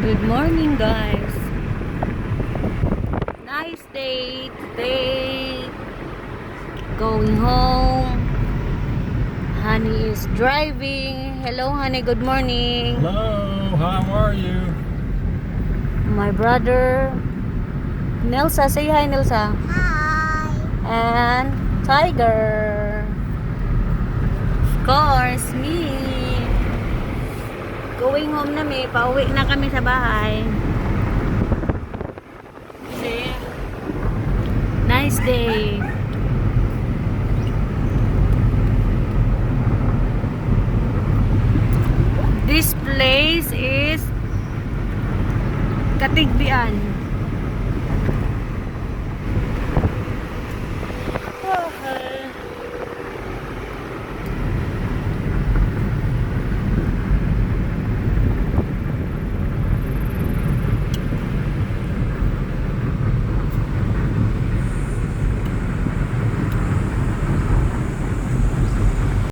Good morning, guys. Nice day today. Going home. Honey is driving. Hello, honey. Good morning. Hello, how are you? My brother Nelsa. Say hi, Nelsa. Hi. And Tiger. Of course, me. Going home na mi. Pauwi na kami sa bahay. See? Nice day. This place is Katigbian.